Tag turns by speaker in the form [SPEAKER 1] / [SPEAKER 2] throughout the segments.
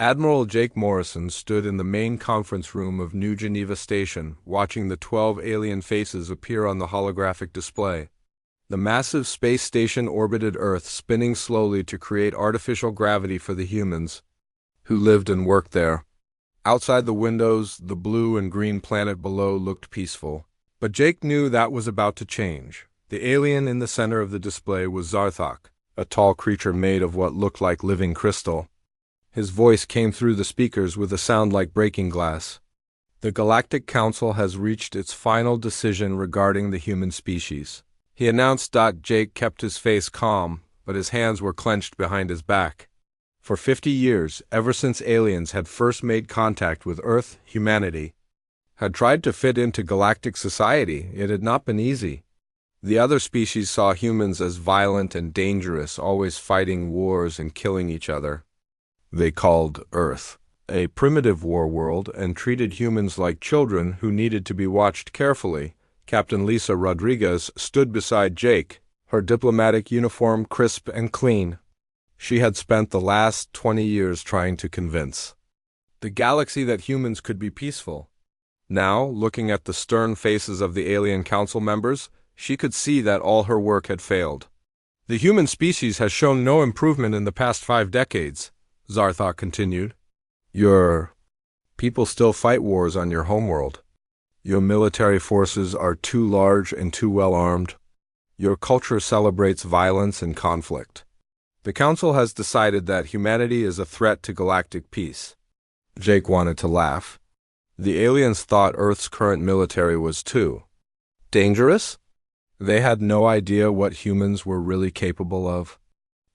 [SPEAKER 1] Admiral Jake Morrison stood in the main conference room of New Geneva Station, watching the 12 alien faces appear on the holographic display. The massive space station orbited Earth, spinning slowly to create artificial gravity for the humans who lived and worked there. Outside the windows, the blue and green planet below looked peaceful. But Jake knew that was about to change. The alien in the center of the display was Zarthok, a tall creature made of what looked like living crystal. His voice came through the speakers with a sound like breaking glass. The Galactic Council has reached its final decision regarding the human species, he announced. Jake kept his face calm, but his hands were clenched behind his back. For 50 years, ever since aliens had first made contact with Earth, humanity had tried to fit into galactic society. It had not been easy. The other species saw humans as violent and dangerous, always fighting wars and killing each other. They called Earth a primitive war world and treated humans like children who needed to be watched carefully. Captain Lisa Rodriguez stood beside Jake, her diplomatic uniform crisp and clean. She had spent the last 20 years trying to convince the galaxy that humans could be peaceful. Now, looking at the stern faces of the alien council members, she could see that all her work had failed. The human species has shown no improvement in the past 5 decades, Zarthok continued. Your people still fight wars on your homeworld. Your military forces are too large and too well armed. Your culture celebrates violence and conflict. The Council has decided that humanity is a threat to galactic peace. Jake wanted to laugh. The aliens thought Earth's current military was too dangerous. They had no idea what humans were really capable of.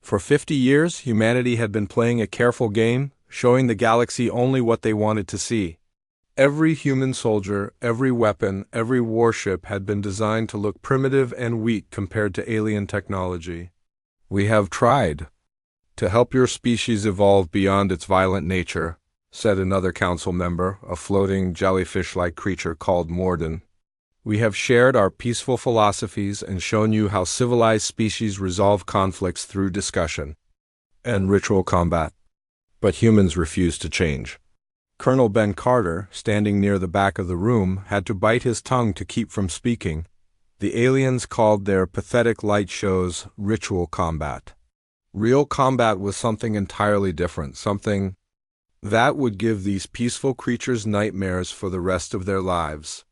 [SPEAKER 1] For 50 years, humanity had been playing a careful game, showing the galaxy only what they wanted to see. Every human soldier, every weapon, every warship had been designed to look primitive and weak compared to alien technology. We have tried to help your species evolve beyond its violent nature, said another council member, a floating jellyfish-like creature called Morden. We have shared our peaceful philosophies and shown you how civilized species resolve conflicts through discussion and ritual combat. But humans refuse to change. Colonel Ben Carter, standing near the back of the room, had to bite his tongue to keep from speaking. The aliens called their pathetic light shows ritual combat. Real combat was something entirely different, something that would give these peaceful creatures nightmares for the rest of their lives.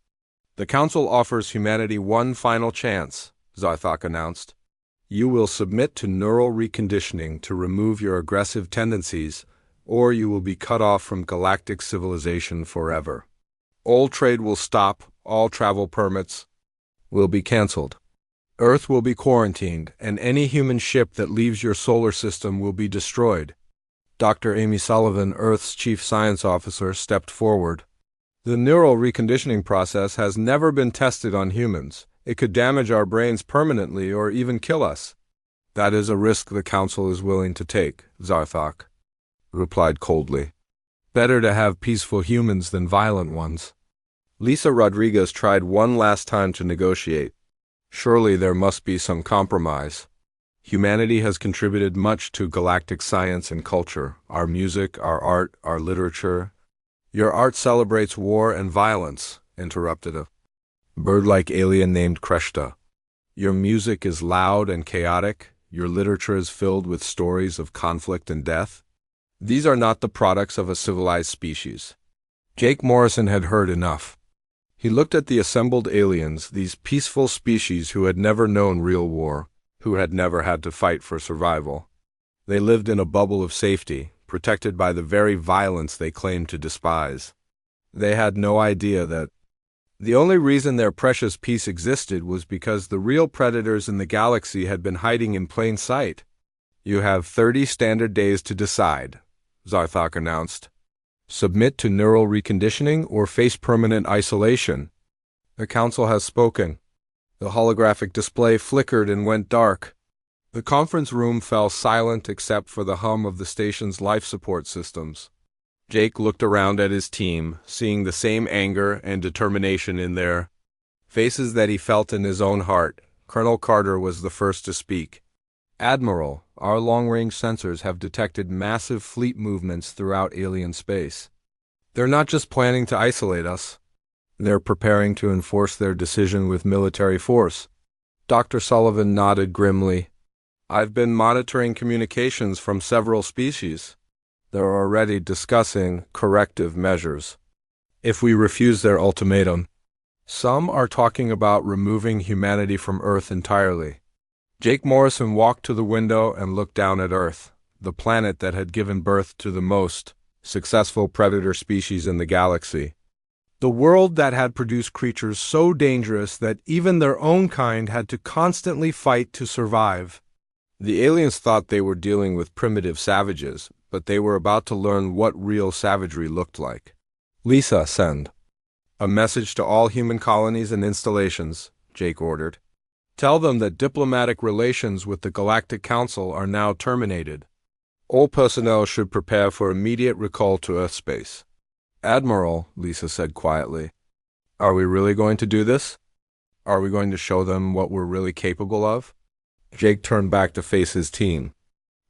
[SPEAKER 1] The Council offers humanity one final chance, Zarthok announced. You will submit to neural reconditioning to remove your aggressive tendencies, or you will be cut off from galactic civilization forever. All trade will stop, all travel permits will be cancelled. Earth will be quarantined, and any human ship that leaves your solar system will be destroyed. Dr. Amy Sullivan, Earth's chief science officer, stepped forward. The neural reconditioning process has never been tested on humans. It could damage our brains permanently or even kill us. That is a risk the Council is willing to take, Zarthok replied coldly. Better to have peaceful humans than violent ones. Lisa Rodriguez tried one last time to negotiate. Surely there must be some compromise. Humanity has contributed much to galactic science and culture, our music, our art, our literature. Your art celebrates war and violence, interrupted a bird-like alien named Kreshta. Your music is loud and chaotic. Your literature is filled with stories of conflict and death. These are not the products of a civilized species. Jake Morrison had heard enough. He looked at the assembled aliens, these peaceful species who had never known real war, who had never had to fight for survival. They lived in a bubble of safety, protected by the very violence they claimed to despise. They had no idea that the only reason their precious peace existed was because the real predators in the galaxy had been hiding in plain sight. You have 30 standard days to decide, Zarthok announced. Submit to neural reconditioning or face permanent isolation. The Council has spoken. The holographic display flickered and went dark. The conference room fell silent except for the hum of the station's life support systems. Jake looked around at his team, seeing the same anger and determination in their faces that he felt in his own heart. Colonel Carter was the first to speak. Admiral, our long-range sensors have detected massive fleet movements throughout alien space. They're not just planning to isolate us. They're preparing to enforce their decision with military force. Dr. Sullivan nodded grimly. I've been monitoring communications from several species. They're already discussing corrective measures if we refuse their ultimatum. Some are talking about removing humanity from Earth entirely. Jake Morrison walked to the window and looked down at Earth, the planet that had given birth to the most successful predator species in the galaxy. The world that had produced creatures so dangerous that even their own kind had to constantly fight to survive. The aliens thought they were dealing with primitive savages, but they were about to learn what real savagery looked like. Lisa, send a message to all human colonies and installations, Jake ordered. Tell them that diplomatic relations with the Galactic Council are now terminated. All personnel should prepare for immediate recall to Earth space. Admiral, Lisa said quietly, are we really going to do this? Are we going to show them what we're really capable of? Jake turned back to face his team.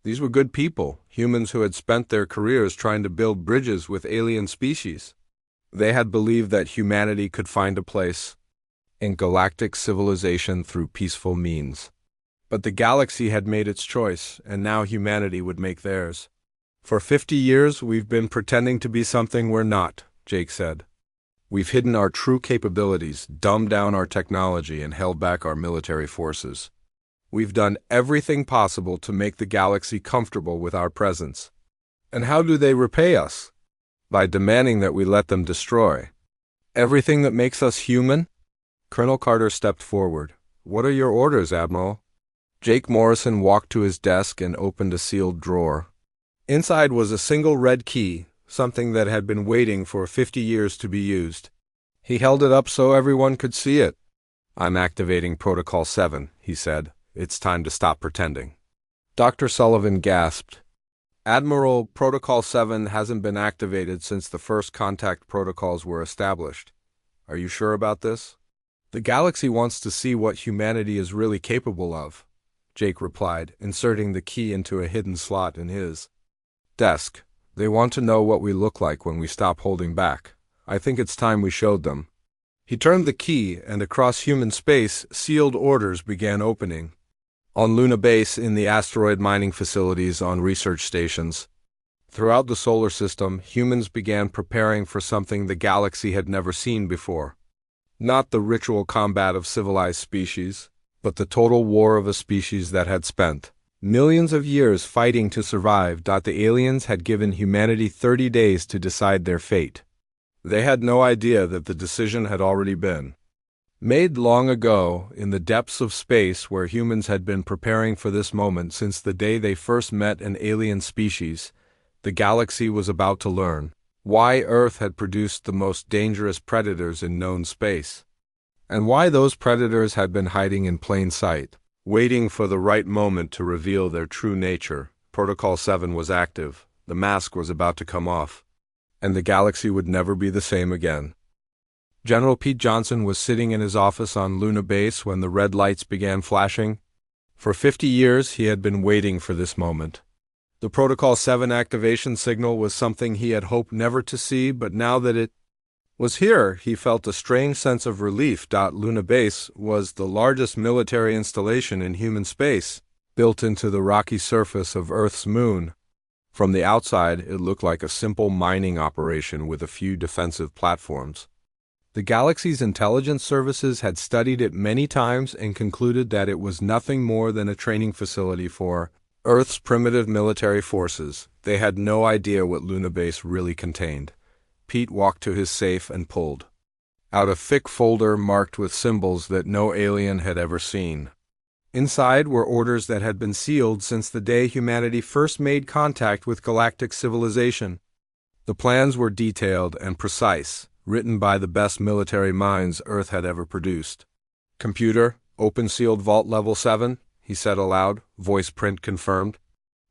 [SPEAKER 1] These were good people, humans who had spent their careers trying to build bridges with alien species. They had believed that humanity could find a place in galactic civilization through peaceful means. But the galaxy had made its choice, and now humanity would make theirs. For 50 years, we've been pretending to be something we're not, Jake said. We've hidden our true capabilities, dumbed down our technology, and held back our military forces. We've done everything possible to make the galaxy comfortable with our presence. And how do they repay us? By demanding that we let them destroy everything that makes us human? Colonel Carter stepped forward. What are your orders, Admiral? Jake Morrison walked to his desk and opened a sealed drawer. Inside was a single red key, something that had been waiting for 50 years to be used. He held it up so everyone could see it. I'm activating Protocol 7, he said. It's time to stop pretending. Dr. Sullivan gasped. Admiral, Protocol 7 hasn't been activated since the first contact protocols were established. Are you sure about this? The galaxy wants to see what humanity is really capable of, Jake replied, inserting the key into a hidden slot in his desk. They want to know what we look like when we stop holding back. I think it's time we showed them. He turned the key, and across human space, sealed orders began opening. On Luna Base, in the asteroid mining facilities, on research stations. Throughout the solar system, humans began preparing for something the galaxy had never seen before. Not the ritual combat of civilized species, but the total war of a species that had spent millions of years fighting to survive. The aliens had given humanity 30 days to decide their fate. They had no idea that the decision had already been made long ago in the depths of space, where humans had been preparing for this moment since the day they first met an alien species. The galaxy was about to learn why Earth had produced the most dangerous predators in known space, and why those predators had been hiding in plain sight, waiting for the right moment to reveal their true nature. Protocol 7 was active. The mask was about to come off, and the galaxy would never be the same again. General Pete Johnson was sitting in his office on Luna Base when the red lights began flashing. For 50 years, he had been waiting for this moment. The Protocol 7 activation signal was something he had hoped never to see, but now that it was here, he felt a strange sense of relief. Luna Base was the largest military installation in human space, built into the rocky surface of Earth's moon. From the outside, it looked like a simple mining operation with a few defensive platforms. The galaxy's intelligence services had studied it many times and concluded that it was nothing more than a training facility for Earth's primitive military forces. They had no idea what Luna Base really contained. Pete walked to his safe and pulled out a thick folder marked with symbols that no alien had ever seen. Inside were orders that had been sealed since the day humanity first made contact with galactic civilization. The plans were detailed and precise, written by the best military minds Earth had ever produced. Computer, open sealed vault level 7, he said aloud, voice print confirmed.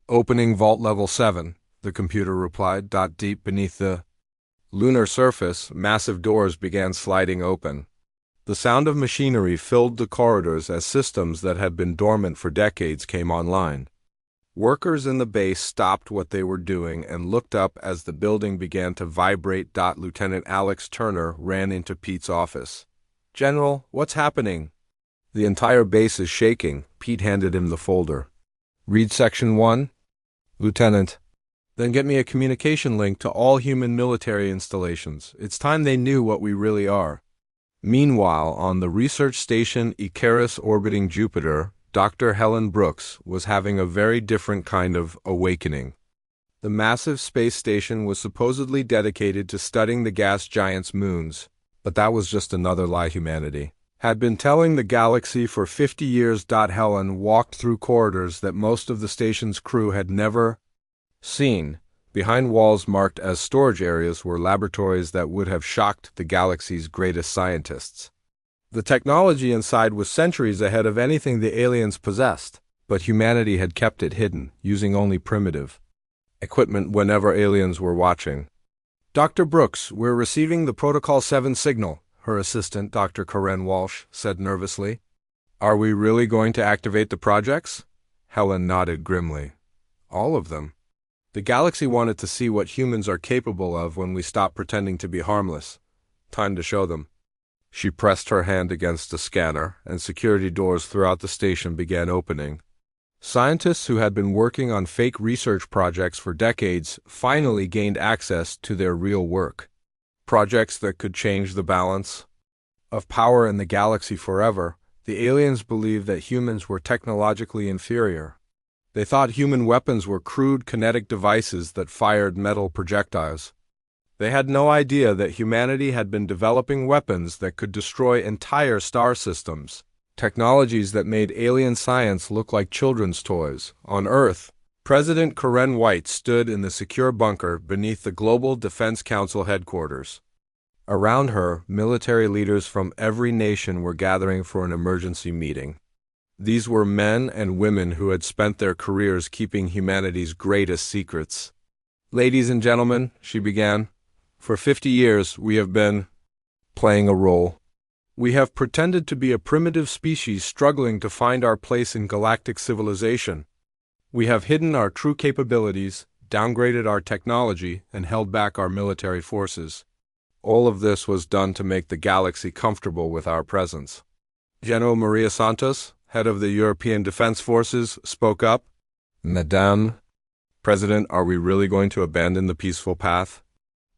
[SPEAKER 1] Opening vault level 7, the computer replied. Deep beneath the lunar surface, massive doors began sliding open. The sound of machinery filled the corridors as systems that had been dormant for decades came online. Workers in the base stopped what they were doing and looked up as the building began to vibrate. Lieutenant Alex Turner ran into Pete's office. "General, what's happening?" "The entire base is shaking." Pete handed him the folder. "Read Section 1?" "Lieutenant." "Then get me a communication link to all human military installations. It's time they knew what we really are." Meanwhile, on the research station Icarus orbiting Jupiter, Dr. Helen Brooks was having a very different kind of awakening. The massive space station was supposedly dedicated to studying the gas giants' moons, but that was just another lie humanity had been telling the galaxy for 50 years. Helen walked through corridors that most of the station's crew had never seen. Behind walls marked as storage areas were laboratories that would have shocked the galaxy's greatest scientists. The technology inside was centuries ahead of anything the aliens possessed, but humanity had kept it hidden, using only primitive equipment whenever aliens were watching. "Dr. Brooks, we're receiving the Protocol 7 signal," her assistant, Dr. Karen Walsh, said nervously. "Are we really going to activate the projects?" Helen nodded grimly. "All of them. The galaxy wanted to see what humans are capable of when we stop pretending to be harmless. Time to show them." She pressed her hand against a scanner, and security doors throughout the station began opening. Scientists who had been working on fake research projects for decades finally gained access to their real work. Projects that could change the balance of power in the galaxy forever. The aliens believed that humans were technologically inferior. They thought human weapons were crude kinetic devices that fired metal projectiles. They had no idea that humanity had been developing weapons that could destroy entire star systems, technologies that made alien science look like children's toys. On Earth, President Karen White stood in the secure bunker beneath the Global Defense Council headquarters. Around her, military leaders from every nation were gathering for an emergency meeting. These were men and women who had spent their careers keeping humanity's greatest secrets. "Ladies and gentlemen," she began, "for 50 years we have been playing a role. We have pretended to be a primitive species struggling to find our place in galactic civilization. We have hidden our true capabilities, downgraded our technology, and held back our military forces. All of this was done to make the galaxy comfortable with our presence." General Maria Santos, head of the European Defense Forces, spoke up. "Madame President, are we really going to abandon the peaceful path?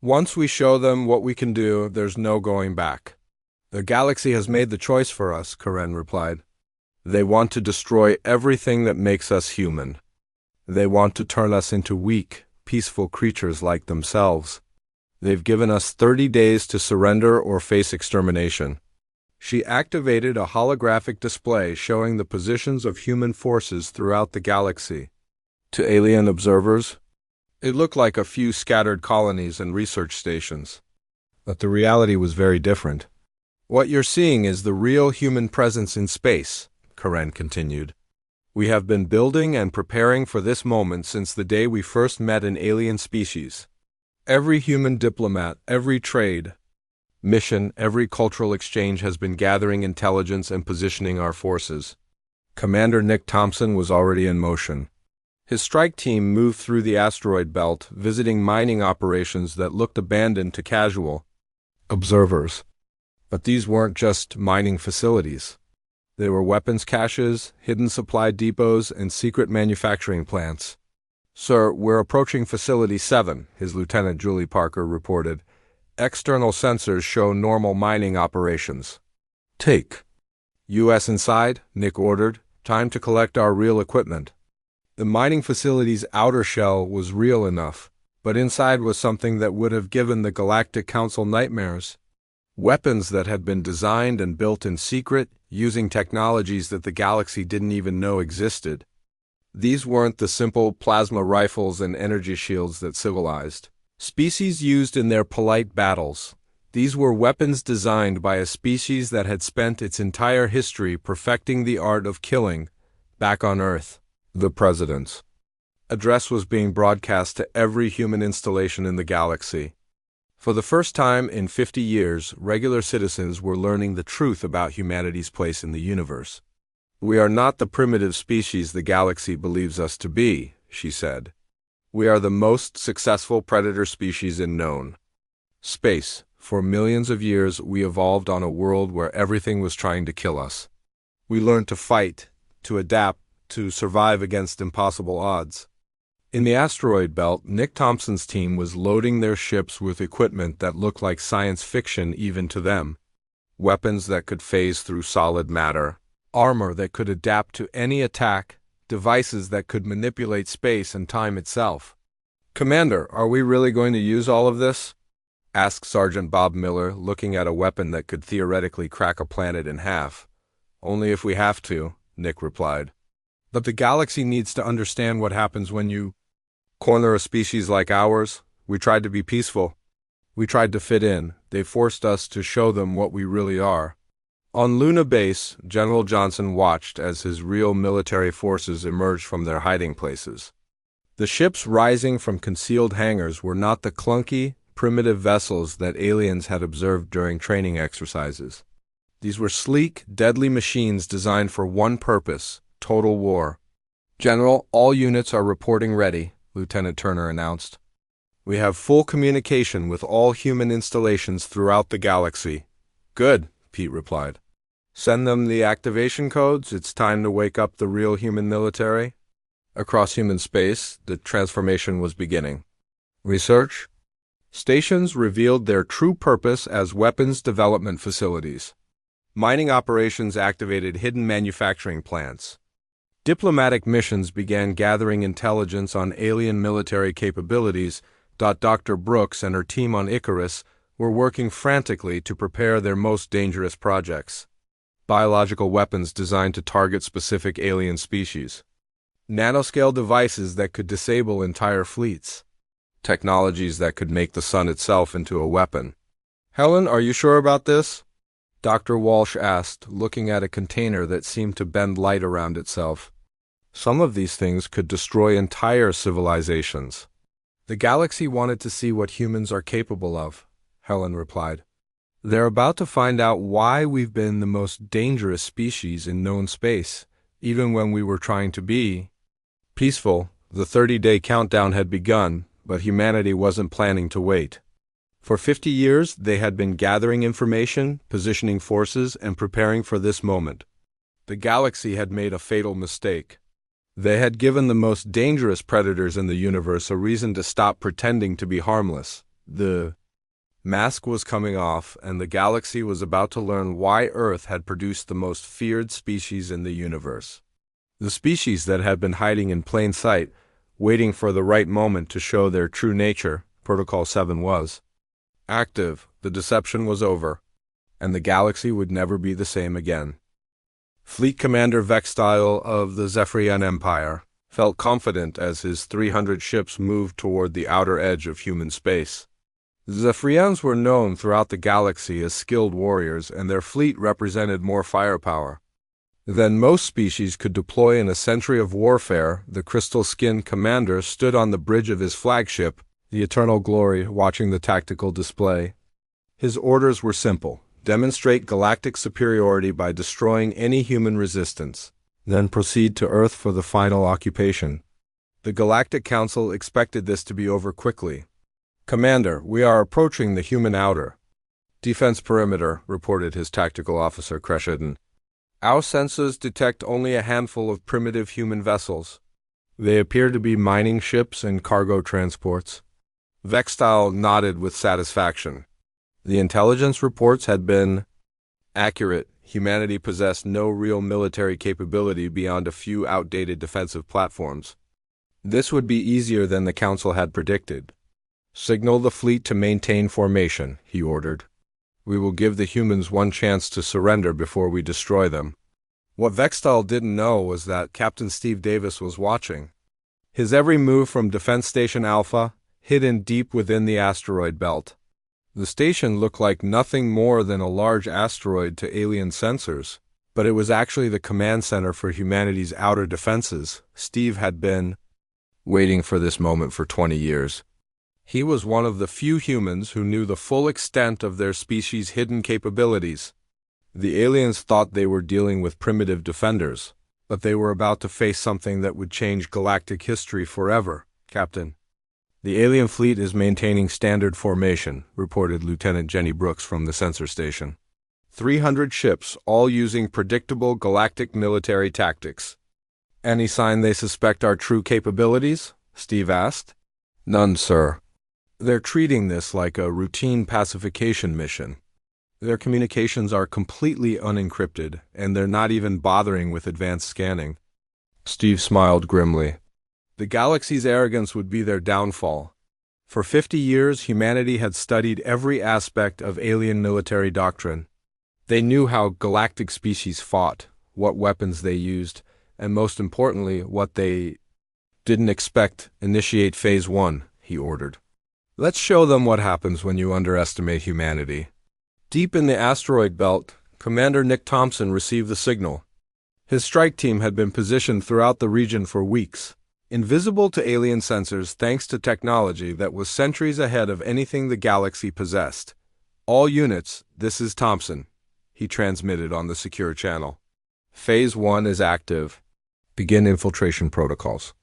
[SPEAKER 1] Once we show them what we can do, there's no going back." "The galaxy has made the choice for us," Karen replied. "They want to destroy everything that makes us human. They want to turn us into weak, peaceful creatures like themselves. They've given us 30 days to surrender or face extermination." She activated a holographic display showing the positions of human forces throughout the galaxy. To alien observers, it looked like a few scattered colonies and research stations. But the reality was very different. "What you're seeing is the real human presence in space," Karen continued. "We have been building and preparing for this moment since the day we first met an alien species. Every human diplomat, every trade mission, every cultural exchange has been gathering intelligence and positioning our forces." Commander Nick Thompson was already in motion. His strike team moved through the asteroid belt, visiting mining operations that looked abandoned to casual observers. But these weren't just mining facilities. They were weapons caches, hidden supply depots, and secret manufacturing plants. "Sir, we're approaching Facility 7, his Lieutenant Julie Parker reported. "External sensors show normal mining operations." "Take U.S. inside," Nick ordered. "Time to collect our real equipment." The mining facility's outer shell was real enough, but inside was something that would have given the Galactic Council nightmares. Weapons that had been designed and built in secret, using technologies that the galaxy didn't even know existed. These weren't the simple plasma rifles and energy shields that civilized species used in their polite battles. These were weapons designed by a species that had spent its entire history perfecting the art of killing back on Earth. The President's address was being broadcast to every human installation in the galaxy. For the first time in 50 years, regular citizens were learning the truth about humanity's place in the universe. "We are not the primitive species the galaxy believes us to be," she said. "We are the most successful predator species in known space. For millions of years, we evolved on a world where everything was trying to kill us. We learned to fight, to adapt, to survive against impossible odds." In the asteroid belt, Nick Thompson's team was loading their ships with equipment that looked like science fiction even to them. Weapons that could phase through solid matter, armor that could adapt to any attack, devices that could manipulate space and time itself. "Commander, are we really going to use all of this?" asked Sergeant Bob Miller, looking at a weapon that could theoretically crack a planet in half. "Only if we have to," Nick replied. "But the galaxy needs to understand what happens when you corner a species like ours. We tried to be peaceful. We tried to fit in. They forced us to show them what we really are." On Luna Base, General Johnson watched as his real military forces emerged from their hiding places. The ships rising from concealed hangars were not the clunky, primitive vessels that aliens had observed during training exercises. These were sleek, deadly machines designed for one purpose: total war. "General, all units are reporting ready," Lieutenant Turner announced. "We have full communication with all human installations throughout the galaxy." "Good," Pete replied. "Send them the activation codes. It's time to wake up the real human military." Across human space, the transformation was beginning. Research stations revealed their true purpose as weapons development facilities. Mining operations activated hidden manufacturing plants. Diplomatic missions began gathering intelligence on alien military capabilities. Dr. Brooks and her team on Icarus were working frantically to prepare their most dangerous projects: biological weapons designed to target specific alien species, nanoscale devices that could disable entire fleets, technologies that could make the sun itself into a weapon. "Helen, are you sure about this?" Dr. Walsh asked, looking at a container that seemed to bend light around itself. "Some of these things could destroy entire civilizations." "The galaxy wanted to see what humans are capable of," Helen replied. "They're about to find out why we've been the most dangerous species in known space, even when we were trying to be peaceful." The 30-day countdown had begun, but humanity wasn't planning to wait. For 50 years, they had been gathering information, positioning forces, and preparing for this moment. The galaxy had made a fatal mistake. They had given the most dangerous predators in the universe a reason to stop pretending to be harmless. The mask was coming off, and the galaxy was about to learn why Earth had produced the most feared species in the universe. The species that had been hiding in plain sight, waiting for the right moment to show their true nature. Protocol 7 was active. The deception was over, and the galaxy would never be the same again. Fleet Commander Vextile of the Zephyrian Empire felt confident as his 300 ships moved toward the outer edge of human space. The Zephyrians were known throughout the galaxy as skilled warriors, and their fleet represented more firepower than most species could deploy in a century of warfare. The crystal-skinned commander stood on the bridge of his flagship, the Eternal Glory, watching the tactical display. His orders were simple: demonstrate galactic superiority by destroying any human resistance, then proceed to Earth for the final occupation. The Galactic Council expected this to be over quickly. "Commander, we are approaching the human outer defense perimeter," reported his tactical officer Creshedon. "Our sensors detect only a handful of primitive human vessels. They appear to be mining ships and cargo transports." Vextile nodded with satisfaction. The intelligence reports had been accurate. Humanity possessed no real military capability beyond a few outdated defensive platforms. This would be easier than the Council had predicted. "Signal the fleet to maintain formation," he ordered. "We will give the humans one chance to surrender before we destroy them." What Vextile didn't know was that Captain Steve Davis was watching. His every move from Defense Station Alpha, hidden deep within the asteroid belt. The station looked like nothing more than a large asteroid to alien sensors, but it was actually the command center for humanity's outer defenses. Steve had been waiting for this moment for 20 years. He was one of the few humans who knew the full extent of their species' hidden capabilities. The aliens thought they were dealing with primitive defenders, But they were about to face something that would change galactic history forever, Captain. The alien fleet is maintaining standard formation, reported Lieutenant Jenny Brooks from the sensor station. 300 ships, all using predictable galactic military tactics. Any sign they suspect our true capabilities? Steve asked. None, sir. They're treating this like a routine pacification mission. Their communications are completely unencrypted, and they're not even bothering with advanced scanning. Steve smiled grimly. The galaxy's arrogance would be their downfall. For 50 years, humanity had studied every aspect of alien military doctrine. They knew how galactic species fought, what weapons they used, and most importantly, what they didn't expect. Initiate Phase 1, he ordered. Let's show them what happens when you underestimate humanity. Deep in the asteroid belt, Commander Nick Thompson received the signal. His strike team had been positioned throughout the region for weeks, invisible to alien sensors thanks to technology that was centuries ahead of anything the galaxy possessed. All units, this is Thompson, he transmitted on the secure channel. Phase 1 is active. Begin infiltration protocols.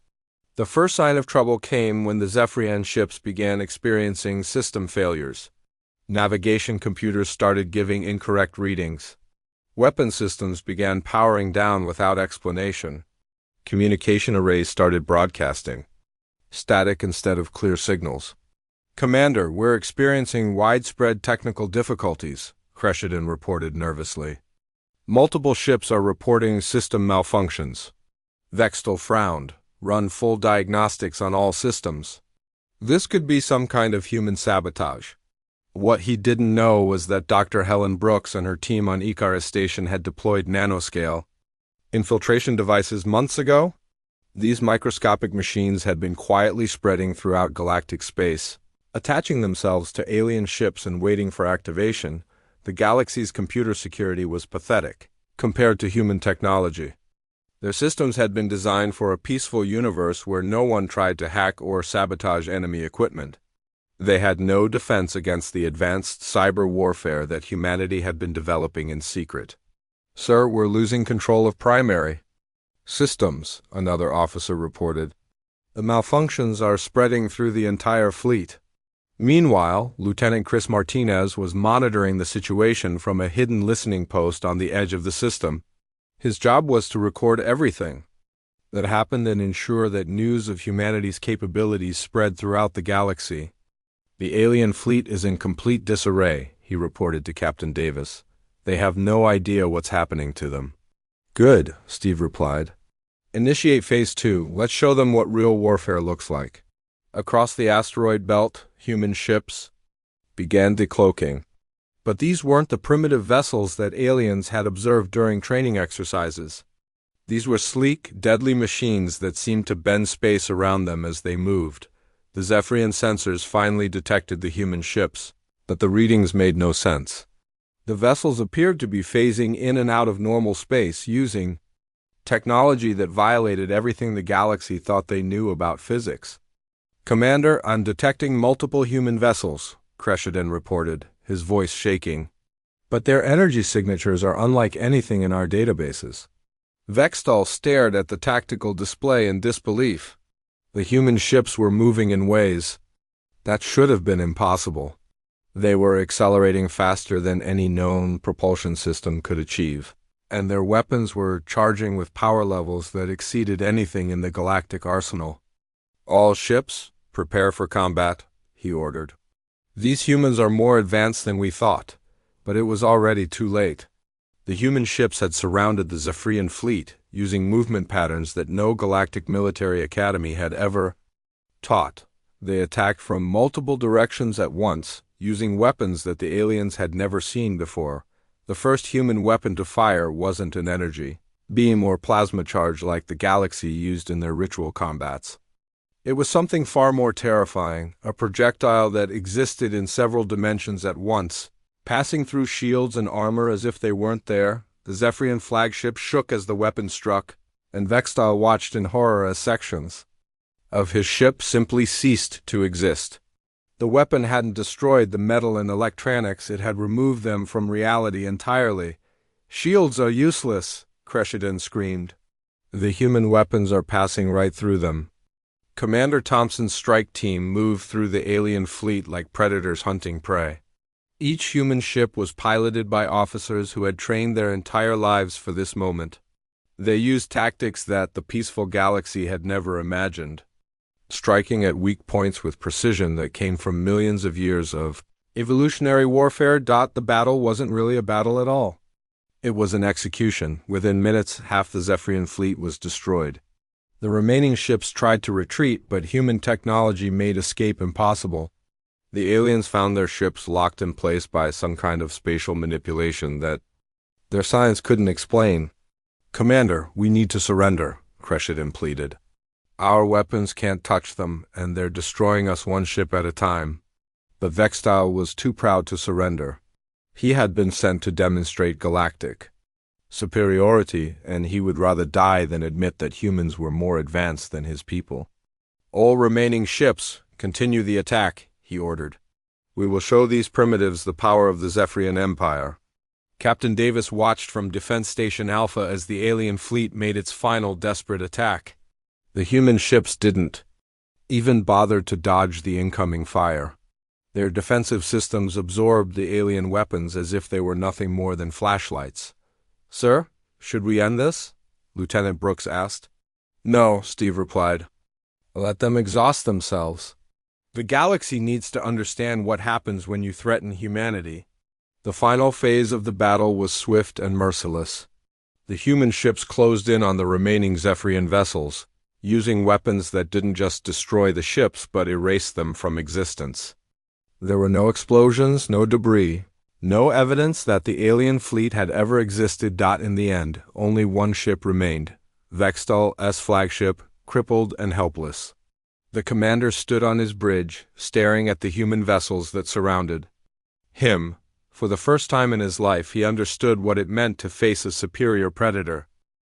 [SPEAKER 1] The first sign of trouble came when the Zephyrian ships began experiencing system failures. Navigation computers started giving incorrect readings. Weapon systems began powering down without explanation. Communication arrays started broadcasting static instead of clear signals. Commander, we're experiencing widespread technical difficulties, Cressiden reported nervously. Multiple ships are reporting system malfunctions. Vextal frowned. Run full diagnostics on all systems. This could be some kind of human sabotage. What he didn't know was that Dr. Helen Brooks and her team on Icarus Station had deployed nanoscale infiltration devices months ago. These microscopic machines had been quietly spreading throughout galactic space, attaching themselves to alien ships and waiting for activation. The galaxy's computer security was pathetic compared to human technology. Their systems had been designed for a peaceful universe where no one tried to hack or sabotage enemy equipment. They had no defense against the advanced cyber warfare that humanity had been developing in secret. Sir, we're losing control of primary systems, another officer reported. The malfunctions are spreading through the entire fleet. Meanwhile, Lieutenant Chris Martinez was monitoring the situation from a hidden listening post on the edge of the system. His job was to record everything that happened and ensure that news of humanity's capabilities spread throughout the galaxy. The alien fleet is in complete disarray, he reported to Captain Davis. They have no idea what's happening to them. Good, Steve replied. Initiate Phase 2. Let's show them what real warfare looks like. Across the asteroid belt, human ships began decloaking. But these weren't the primitive vessels that aliens had observed during training exercises. These were sleek, deadly machines that seemed to bend space around them as they moved. The Zephyrian sensors finally detected the human ships, but the readings made no sense. The vessels appeared to be phasing in and out of normal space using technology that violated everything the galaxy thought they knew about physics. Commander, I'm detecting multiple human vessels, Cressiden reported, his voice shaking. But their energy signatures are unlike anything in our databases. Vextal stared at the tactical display in disbelief. The human ships were moving in ways that should have been impossible. They were accelerating faster than any known propulsion system could achieve, and their weapons were charging with power levels that exceeded anything in the galactic arsenal. All ships, prepare for combat, he ordered. These humans are more advanced than we thought, but it was already too late. The human ships had surrounded the Zephyrian fleet, using movement patterns that no galactic military academy had ever taught. They attacked from multiple directions at once, using weapons that the aliens had never seen before. The first human weapon to fire wasn't an energy beam or plasma charge like the galaxy used in their ritual combats. It was something far more terrifying, a projectile that existed in several dimensions at once, passing through shields and armor as if they weren't there. The Zephyrian flagship shook as the weapon struck, and Vextal watched in horror as sections of his ship simply ceased to exist. The weapon hadn't destroyed the metal and electronics, it had removed them from reality entirely. Shields are useless, Cressiden screamed. The human weapons are passing right through them. Commander Thompson's strike team moved through the alien fleet like predators hunting prey. Each human ship was piloted by officers who had trained their entire lives for this moment. They used tactics that the peaceful galaxy had never imagined, striking at weak points with precision that came from millions of years of evolutionary warfare. The battle wasn't really a battle at all. It was an execution. Within minutes, half the Zephyrian fleet was destroyed. The remaining ships tried to retreat, but human technology made escape impossible. The aliens found their ships locked in place by some kind of spatial manipulation that their science couldn't explain. "Commander, we need to surrender," Crescent pleaded. "Our weapons can't touch them, and they're destroying us one ship at a time." But Vextile was too proud to surrender. He had been sent to demonstrate galactic superiority, and he would rather die than admit that humans were more advanced than his people. "All remaining ships, continue the attack," he ordered. "We will show these primitives the power of the Zephyrian Empire." Captain Davis watched from Defense Station Alpha as the alien fleet made its final desperate attack. The human ships didn't even bother to dodge the incoming fire. Their defensive systems absorbed the alien weapons as if they were nothing more than flashlights. "Sir, should we end this?" Lieutenant Brooks asked. "No," Steve replied. "Let them exhaust themselves. The galaxy needs to understand what happens when you threaten humanity." The final phase of the battle was swift and merciless. The human ships closed in on the remaining Zephyrian vessels, using weapons that didn't just destroy the ships but erased them from existence. There were no explosions, no debris, no evidence that the alien fleet had ever existed. In the end, only one ship remained, Vextal's flagship, crippled and helpless. The commander stood on his bridge, staring at the human vessels that surrounded him. For the first time in his life, he understood what it meant to face a superior predator.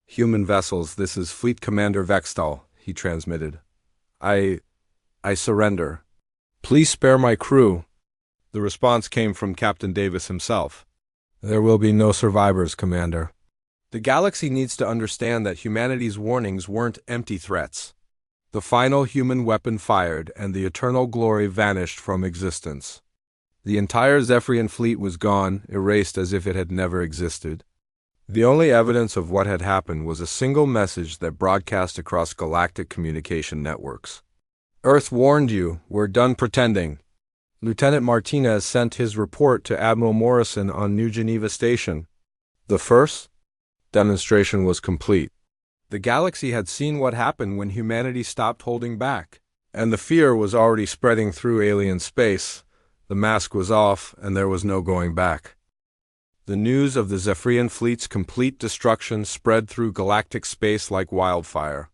[SPEAKER 1] "Human vessels, this is Fleet Commander Vextal," he transmitted. I surrender. Please spare my crew." The response came from Captain Davis himself. "There will be no survivors, Commander. The galaxy needs to understand that humanity's warnings weren't empty threats." The final human weapon fired, and the eternal glory vanished from existence. The entire Zephyrian fleet was gone, erased as if it had never existed. The only evidence of what had happened was a single message that broadcast across galactic communication networks. "Earth warned you. We're done pretending." Lieutenant Martinez sent his report to Admiral Morrison on New Geneva Station. The first demonstration was complete. The galaxy had seen what happened when humanity stopped holding back, and the fear was already spreading through alien space. The mask was off, and there was no going back. The news of the Zephyrian fleet's complete destruction spread through galactic space like wildfire.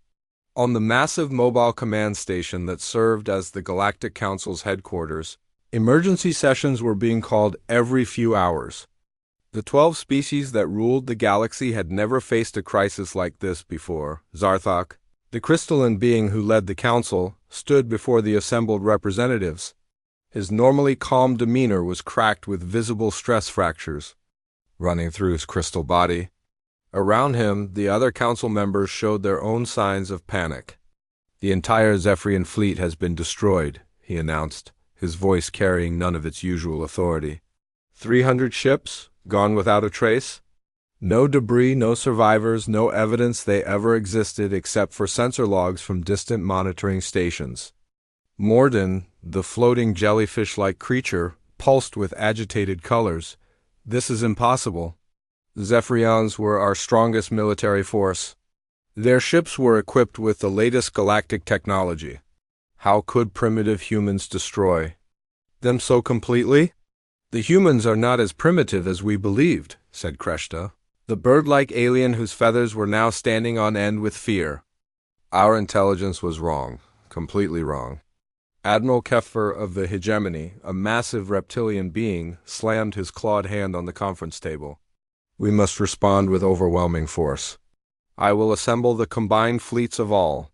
[SPEAKER 1] On the massive mobile command station that served as the Galactic Council's headquarters, emergency sessions were being called every few hours. The 12 species that ruled the galaxy had never faced a crisis like this before. Zarthok, the crystalline being who led the council, stood before the assembled representatives. His normally calm demeanor was cracked with visible stress fractures running through his crystal body. Around him, the other council members showed their own signs of panic. "The entire Zephyrian fleet has been destroyed," he announced, his voice carrying none of its usual authority. 300 ships, gone without a trace? No debris, no survivors, no evidence they ever existed except for sensor logs from distant monitoring stations. Morden, the floating jellyfish-like creature, pulsed with agitated colors. "This is impossible. Zephyrians were our strongest military force. Their ships were equipped with the latest galactic technology. How could primitive humans destroy them so completely?" "The humans are not as primitive as we believed," said Kreshta, the bird-like alien whose feathers were now standing on end with fear. "Our intelligence was wrong, completely wrong." Admiral Keffer of the Hegemony, a massive reptilian being, slammed his clawed hand on the conference table. "We must respond with overwhelming force. I will assemble the combined fleets of all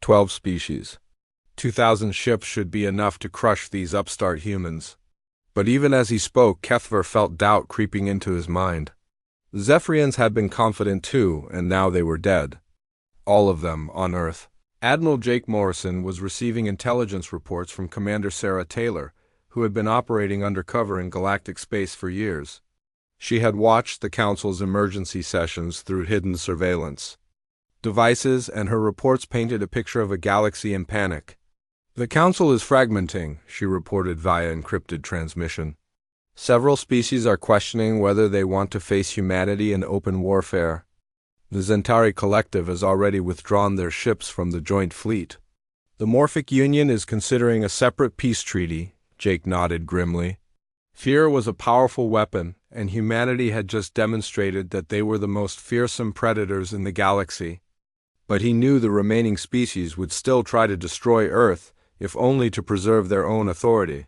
[SPEAKER 1] 12 species. 2,000 ships should be enough to crush these upstart humans." But even as he spoke, Keffer felt doubt creeping into his mind. The Zephyrians had been confident too, and now they were dead. All of them on Earth. Admiral Jake Morrison was receiving intelligence reports from Commander Sarah Taylor, who had been operating undercover in galactic space for years. She had watched the Council's emergency sessions through hidden surveillance devices, and her reports painted a picture of a galaxy in panic. "The Council is fragmenting," she reported via encrypted transmission. "Several species are questioning whether they want to face humanity in open warfare. The Zentari Collective has already withdrawn their ships from the Joint Fleet. The Morphic Union is considering a separate peace treaty," Jake nodded grimly. Fear was a powerful weapon, and humanity had just demonstrated that they were the most fearsome predators in the galaxy. But he knew the remaining species would still try to destroy Earth, if only to preserve their own authority.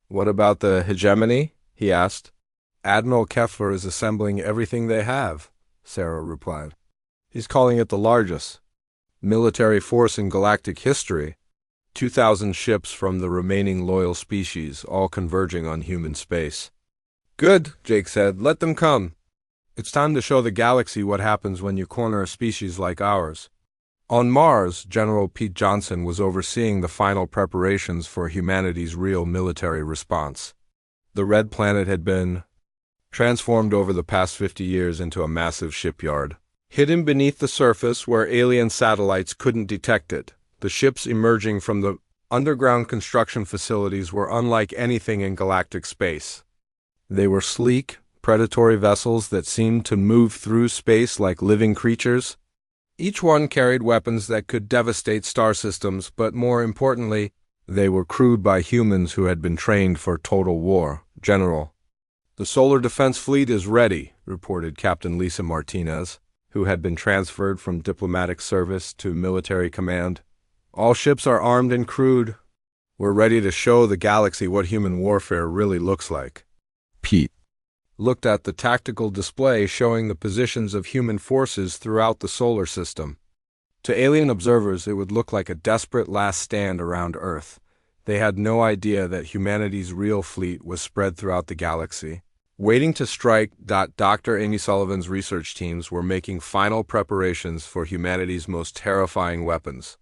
[SPEAKER 1] "What about the hegemony?" he asked. "Admiral Keffer is assembling everything they have," Sarah replied. "He's calling it the largest military force in galactic history. 2,000 ships from the remaining loyal species, all converging on human space." "Good," Jake said. "Let them come. It's time to show the galaxy what happens when you corner a species like ours." On Mars, General Pete Johnson was overseeing the final preparations for humanity's real military response. The red planet had been transformed over the past 50 years into a massive shipyard. Hidden beneath the surface where alien satellites couldn't detect it, the ships emerging from the underground construction facilities were unlike anything in galactic space. They were sleek, predatory vessels that seemed to move through space like living creatures. Each one carried weapons that could devastate star systems, but more importantly, they were crewed by humans who had been trained for total war. "General, the Solar Defense Fleet is ready," reported Captain Lisa Martinez, who had been transferred from diplomatic service to military command. "All ships are armed and crewed. We're ready to show the galaxy what human warfare really looks like." Pete looked at the tactical display showing the positions of human forces throughout the solar system. To alien observers, it would look like a desperate last stand around Earth. They had no idea that humanity's real fleet was spread throughout the galaxy, waiting to strike. Dr. Amy Sullivan's research teams were making final preparations for humanity's most terrifying weapons.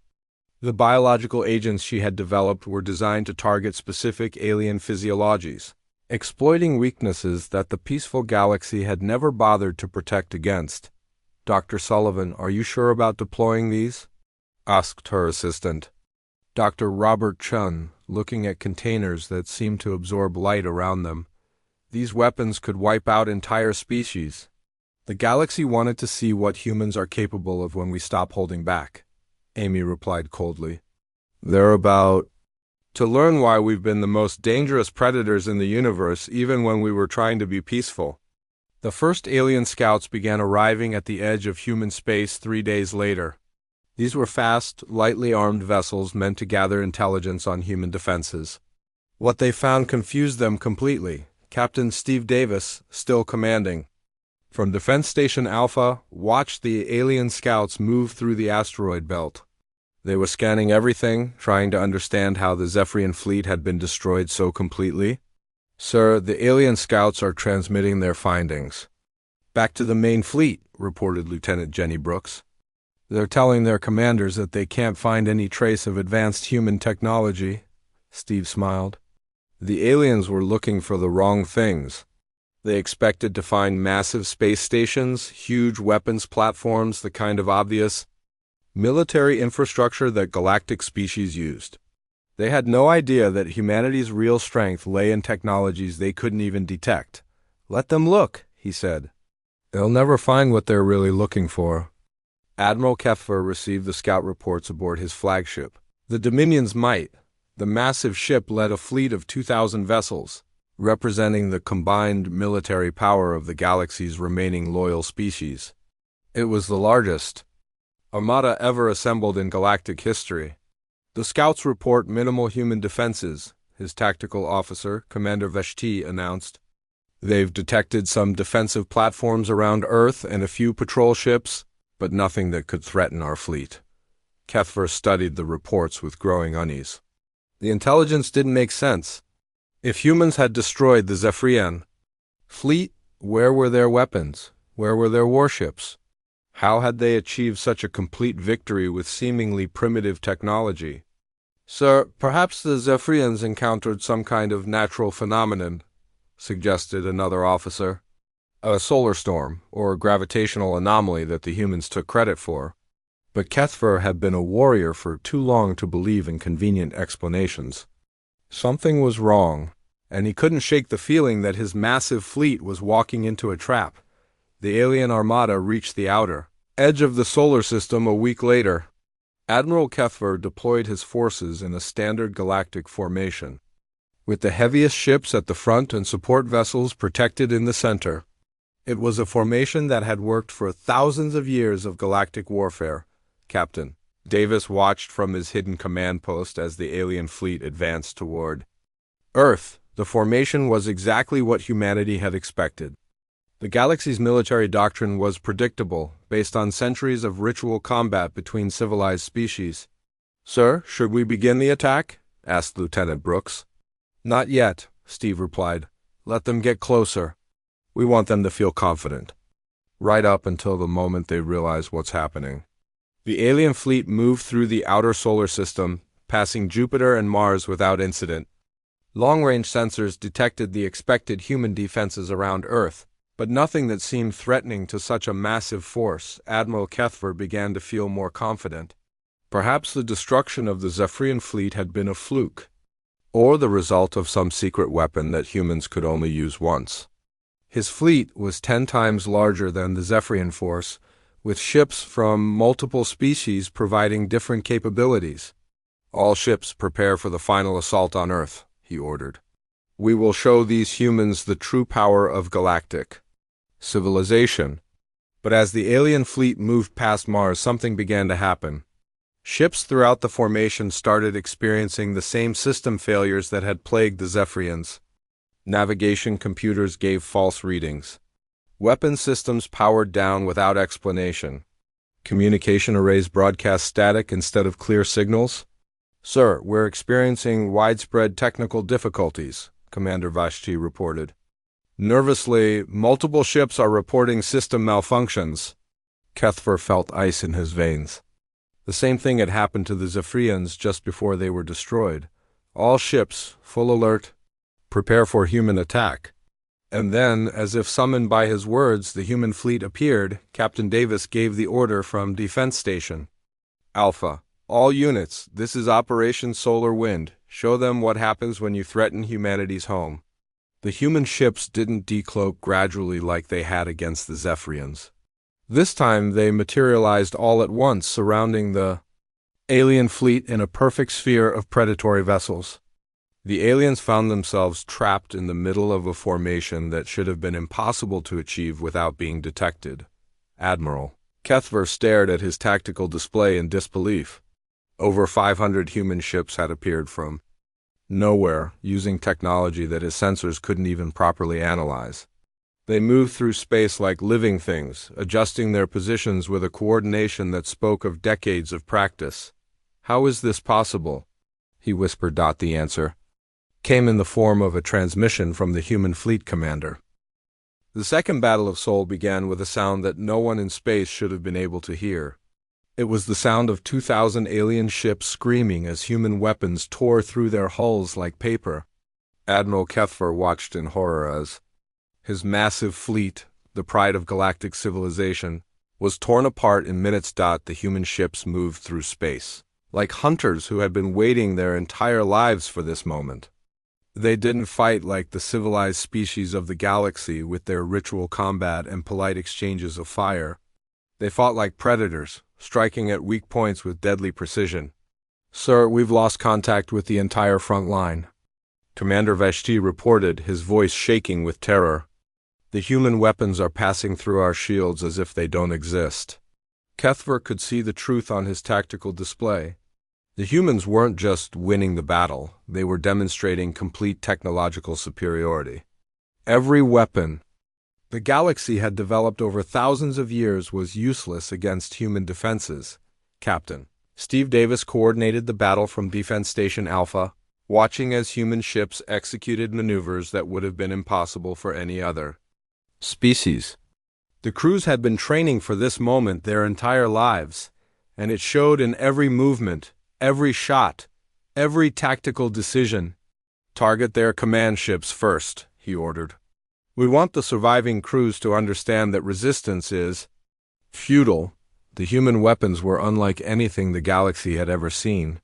[SPEAKER 1] The biological agents she had developed were designed to target specific alien physiologies, exploiting weaknesses that the peaceful galaxy had never bothered to protect against. "Dr. Sullivan, are you sure about deploying these?" asked her assistant, Dr. Robert Chun, looking at containers that seemed to absorb light around them. "These weapons could wipe out entire species. The galaxy wanted to see what humans are capable of when we stop holding back," Amy replied coldly. "They're about to learn why we've been the most dangerous predators in the universe even when we were trying to be peaceful." The first alien scouts began arriving at the edge of human space 3 days later. These were fast, lightly armed vessels meant to gather intelligence on human defenses. What they found confused them completely. Captain Steve Davis, still commanding, from Defense Station Alpha, watched the alien scouts move through the asteroid belt. They were scanning everything, trying to understand how the Zephyrian fleet had been destroyed so completely. "Sir, the alien scouts are transmitting their findings back to the main fleet," reported Lieutenant Jenny Brooks. "They're telling their commanders that they can't find any trace of advanced human technology." Steve smiled. "The aliens were looking for the wrong things. They expected to find massive space stations, huge weapons platforms, the kind of obvious military infrastructure that galactic species used. They had no idea that humanity's real strength lay in technologies they couldn't even detect. "Let them look," he said. "They'll never find what they're really looking for." Admiral Keffer received the scout reports aboard his flagship, the Dominion's Might. The massive ship led a fleet of 2,000 vessels, representing the combined military power of the galaxy's remaining loyal species. It was the largest armada ever assembled in galactic history. "The scouts report minimal human defenses," his tactical officer, Commander Veshti, announced. "They've detected some defensive platforms around Earth and a few patrol ships, but nothing that could threaten our fleet." Keffer studied the reports with growing unease. The intelligence didn't make sense. If humans had destroyed the Zephyrian fleet, where were their weapons? Where were their warships? How had they achieved such a complete victory with seemingly primitive technology? Sir, perhaps the Zephyrians encountered some kind of natural phenomenon, suggested another officer. A solar storm, or gravitational anomaly that the humans took credit for. But Kethver had been a warrior for too long to believe in convenient explanations. Something was wrong, and he couldn't shake the feeling that his massive fleet was walking into a trap. The alien armada reached the outer edge of the solar system a week later. Admiral Kethver deployed his forces in a standard galactic formation, with the heaviest ships at the front and support vessels protected in the center. It was a formation that had worked for thousands of years of galactic warfare. Captain Davis watched from his hidden command post as the alien fleet advanced toward Earth. The formation was exactly what humanity had expected. The galaxy's military doctrine was predictable, based on centuries of ritual combat between civilized species. "Sir, should we begin the attack?" asked Lieutenant Brooks. "Not yet," Steve replied. "Let them get closer. We want them to feel confident. Right up until the moment they realize what's happening." The alien fleet moved through the outer solar system, passing Jupiter and Mars without incident. Long-range sensors detected the expected human defenses around Earth, but nothing that seemed threatening to such a massive force. Admiral Kethver began to feel more confident. Perhaps the destruction of the Zephyrian fleet had been a fluke, or the result of some secret weapon that humans could only use once. His fleet was 10 times larger than the Zephyrian force, with ships from multiple species providing different capabilities. "All ships prepare for the final assault on Earth," he ordered. "We will show these humans the true power of galactic civilization." But as the alien fleet moved past Mars, something began to happen. Ships throughout the formation started experiencing the same system failures that had plagued the Zephyrians. Navigation computers gave false readings. Weapon systems powered down without explanation. Communication arrays broadcast static instead of clear signals. "Sir, we're experiencing widespread technical difficulties," Commander Vashti reported. Nervously, "Multiple ships are reporting system malfunctions." Kethver felt ice in his veins. The same thing had happened to the Zephyrians just before they were destroyed. "All ships, full alert. Prepare for human attack." And then, as if summoned by his words, the human fleet appeared. Captain Davis gave the order from Defense Station. "Alpha, all units, this is Operation Solar Wind. Show them what happens when you threaten humanity's home." The human ships didn't decloak gradually like they had against the Zephyrians. This time they materialized all at once, surrounding the alien fleet in a perfect sphere of predatory vessels. The aliens found themselves trapped in the middle of a formation that should have been impossible to achieve without being detected. Admiral Kethver stared at his tactical display in disbelief. Over 500 human ships had appeared from nowhere, using technology that his sensors couldn't even properly analyze. They moved through space like living things, adjusting their positions with a coordination that spoke of decades of practice. "How is this possible?" he whispered. The answer came in the form of a transmission from the human fleet commander. The Second Battle of Seoul began with a sound that no one in space should have been able to hear. It was the sound of 2,000 alien ships screaming as human weapons tore through their hulls like paper. Admiral Kethver watched in horror as his massive fleet, the pride of galactic civilization, was torn apart in minutes. The human ships moved through space, like hunters who had been waiting their entire lives for this moment. They didn't fight like the civilized species of the galaxy with their ritual combat and polite exchanges of fire. They fought like predators, striking at weak points with deadly precision. "Sir, we've lost contact with the entire front line," Commander Vashti reported, his voice shaking with terror. "The human weapons are passing through our shields as if they don't exist." Kethver could see the truth on his tactical display. The humans weren't just winning the battle, they were demonstrating complete technological superiority. Every weapon the galaxy had developed over thousands of years was useless against human defenses. Captain Steve Davis coordinated the battle from Defense Station Alpha, watching as human ships executed maneuvers that would have been impossible for any other species. The crews had been training for this moment their entire lives, and it showed in every movement, every shot, every tactical decision. "Target their command ships first," he ordered. "We want the surviving crews to understand that resistance is futile." The human weapons were unlike anything the galaxy had ever seen.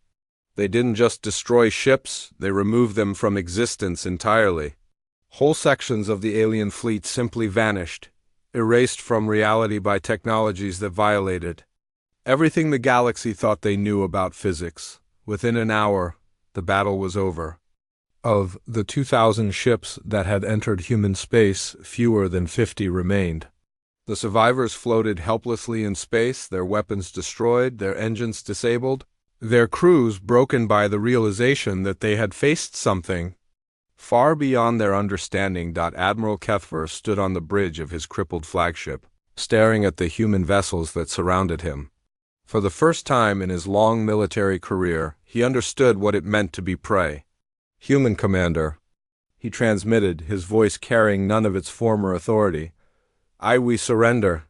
[SPEAKER 1] They didn't just destroy ships, they removed them from existence entirely. Whole sections of the alien fleet simply vanished, erased from reality by technologies that violated everything the galaxy thought they knew about physics. Within an hour, the battle was over. Of the 2,000 ships that had entered human space, fewer than 50 remained. The survivors floated helplessly in space, their weapons destroyed, their engines disabled, their crews broken by the realization that they had faced something far beyond their understanding. Admiral Kethver stood on the bridge of his crippled flagship, staring at the human vessels that surrounded him. For the first time in his long military career, he understood what it meant to be prey. "Human commander," he transmitted, his voice carrying none of its former authority. We surrender.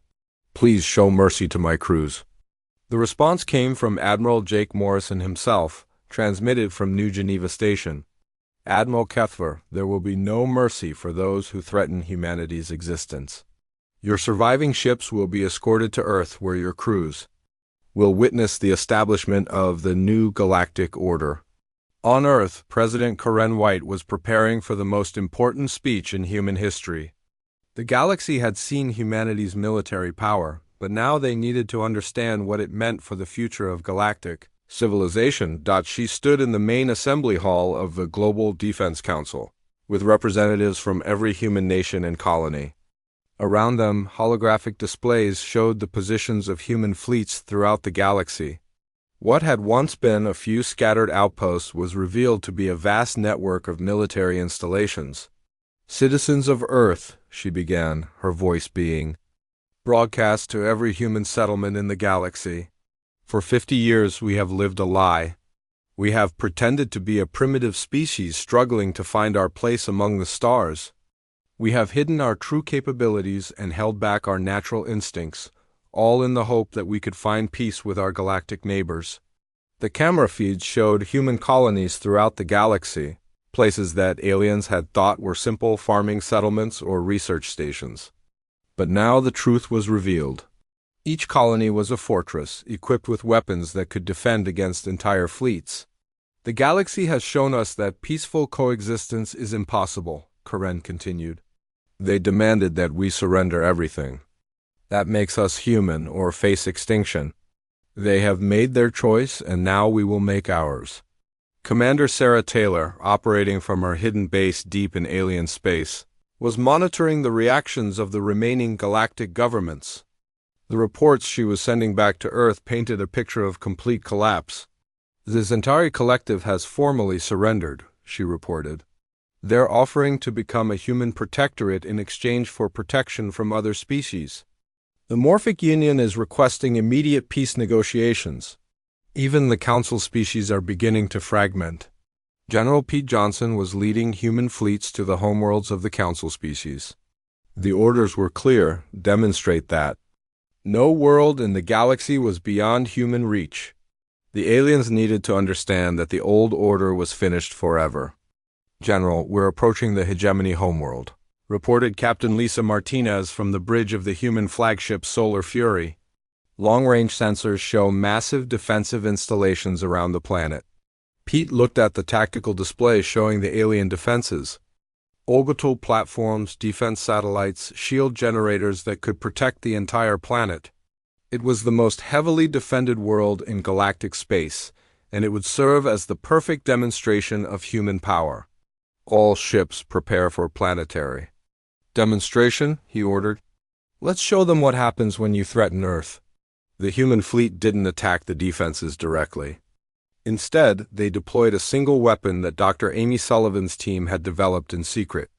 [SPEAKER 1] Please show mercy to my crews." The response came from Admiral Jake Morrison himself, transmitted from New Geneva Station. "Admiral Kethver, there will be no mercy for those who threaten humanity's existence. Your surviving ships will be escorted to Earth, where your crews will witness the establishment of the new galactic order." On Earth, President Karen White was preparing for the most important speech in human history. The galaxy had seen humanity's military power, but now they needed to understand what it meant for the future of galactic civilization. She stood in the main assembly hall of the Global Defense Council, with representatives from every human nation and colony. Around them, holographic displays showed the positions of human fleets throughout the galaxy. What had once been a few scattered outposts was revealed to be a vast network of military installations. "Citizens of Earth," she began, her voice being broadcast to every human settlement in the galaxy. "For 50 years we have lived a lie. We have pretended to be a primitive species struggling to find our place among the stars. We have hidden our true capabilities and held back our natural instincts, all in the hope that we could find peace with our galactic neighbors." The camera feeds showed human colonies throughout the galaxy, places that aliens had thought were simple farming settlements or research stations. But now the truth was revealed. Each colony was a fortress, equipped with weapons that could defend against entire fleets. "The galaxy has shown us that peaceful coexistence is impossible," Karen continued. "They demanded that we surrender everything. That makes us human or face extinction. They have made their choice, and now we will make ours." Commander Sarah Taylor, operating from her hidden base deep in alien space, was monitoring the reactions of the remaining galactic governments. The reports she was sending back to Earth painted a picture of complete collapse. "The Zentari Collective has formally surrendered," she reported. "They're offering to become a human protectorate in exchange for protection from other species. The Morphic Union is requesting immediate peace negotiations. Even the Council species are beginning to fragment." General Pete Johnson was leading human fleets to the homeworlds of the Council species. The orders were clear: demonstrate that no world in the galaxy was beyond human reach. The aliens needed to understand that the old order was finished forever. "General, we're approaching the hegemony homeworld," reported Captain Lisa Martinez from the bridge of the human flagship Solar Fury. Long-range sensors show massive defensive installations around the planet. Pete looked at the tactical display showing the alien defenses. Orbital platforms, defense satellites, shield generators that could protect the entire planet. It was the most heavily defended world in galactic space, and it would serve as the perfect demonstration of human power. "All ships prepare for planetary demonstration," he ordered. "Let's show them what happens when you threaten Earth." The human fleet didn't attack the defenses directly. Instead, they deployed a single weapon that Dr. Amy Sullivan's team had developed in secret.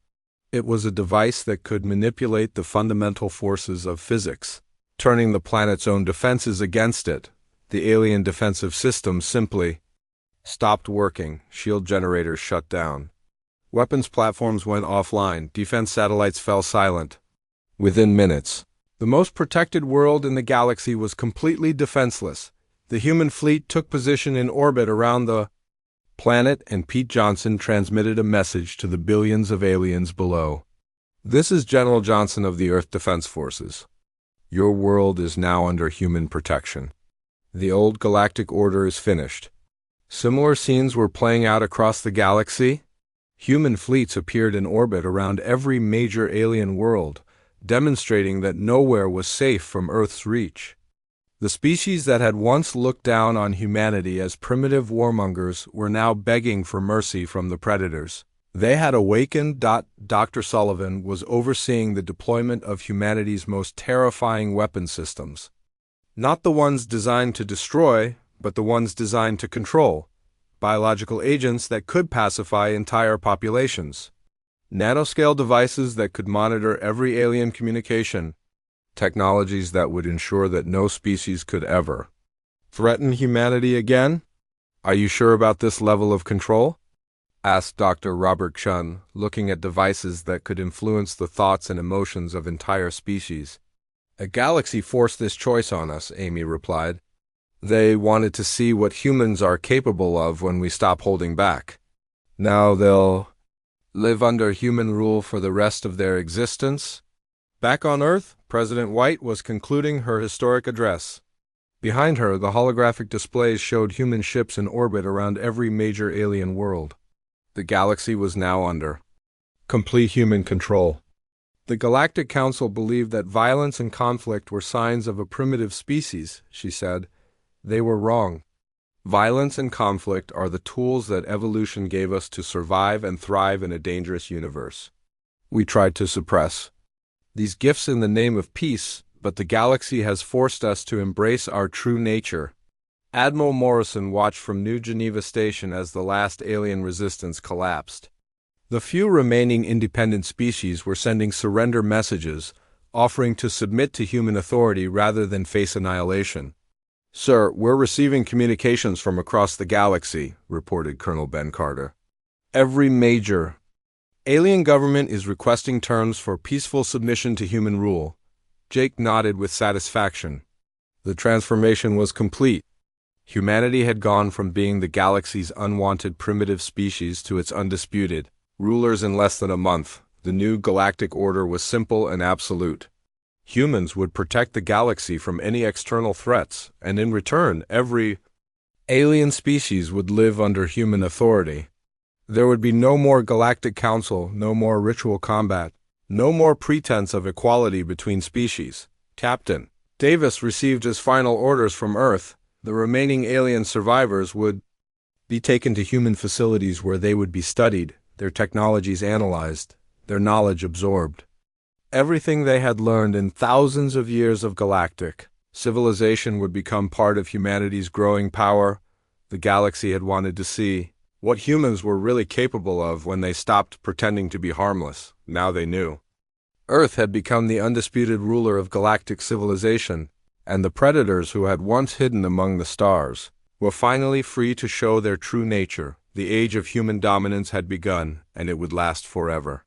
[SPEAKER 1] It was a device that could manipulate the fundamental forces of physics, turning the planet's own defenses against it. The alien defensive system simply stopped working. Shield generators shut down. Weapons platforms went offline. Defense satellites fell silent. Within minutes, The most protected world in the galaxy was completely defenseless. The human fleet took position in orbit around the planet, and Pete Johnson transmitted a message to the billions of aliens below. "This is General Johnson of the Earth Defense Forces. Your world is now under human protection. The old galactic order is finished." Similar scenes were playing out across the galaxy. Human fleets appeared in orbit around every major alien world, demonstrating that nowhere was safe from Earth's reach. The species that had once looked down on humanity as primitive warmongers were now begging for mercy from the predators. They had awakened. Dr. Sullivan was overseeing the deployment of humanity's most terrifying weapon systems. Not the ones designed to destroy, but the ones designed to control. Biological agents that could pacify entire populations. Nanoscale devices that could monitor every alien communication. Technologies that would ensure that no species could ever threaten humanity again? "Are you sure about this level of control?" asked Dr. Robert Chun, looking at devices that could influence the thoughts and emotions of entire species. "A galaxy forced this choice on us," Amy replied. "They wanted to see what humans are capable of when we stop holding back. Now they'll live under human rule for the rest of their existence." Back on Earth, President White was concluding her historic address. Behind her, the holographic displays showed human ships in orbit around every major alien world. The galaxy was now under complete human control. The Galactic Council believed that violence and conflict were signs of a primitive species, she said. They were wrong. Violence and conflict are the tools that evolution gave us to survive and thrive in a dangerous universe. We tried to suppress these gifts in the name of peace, but the galaxy has forced us to embrace our true nature. Admiral Morrison watched from New Geneva Station as the last alien resistance collapsed. The few remaining independent species were sending surrender messages, offering to submit to human authority rather than face annihilation. "Sir, we're receiving communications from across the galaxy," reported Colonel Ben Carter. "Every major alien government is requesting terms for peaceful submission to human rule." Jake nodded with satisfaction. The transformation was complete. Humanity had gone from being the galaxy's unwanted primitive species to its undisputed rulers in less than a month. The new galactic order was simple and absolute. Humans would protect the galaxy from any external threats, and in return, every alien species would live under human authority. There would be no more Galactic Council, no more ritual combat, no more pretense of equality between species. Captain Davis received his final orders from Earth. The remaining alien survivors would be taken to human facilities where they would be studied, their technologies analyzed, their knowledge absorbed. Everything they had learned in thousands of years of galactic civilization would become part of humanity's growing power. The galaxy had wanted to see what humans were really capable of when they stopped pretending to be harmless. Now they knew. Earth had become the undisputed ruler of galactic civilization, and the predators who had once hidden among the stars were finally free to show their true nature. The age of human dominance had begun, and it would last forever.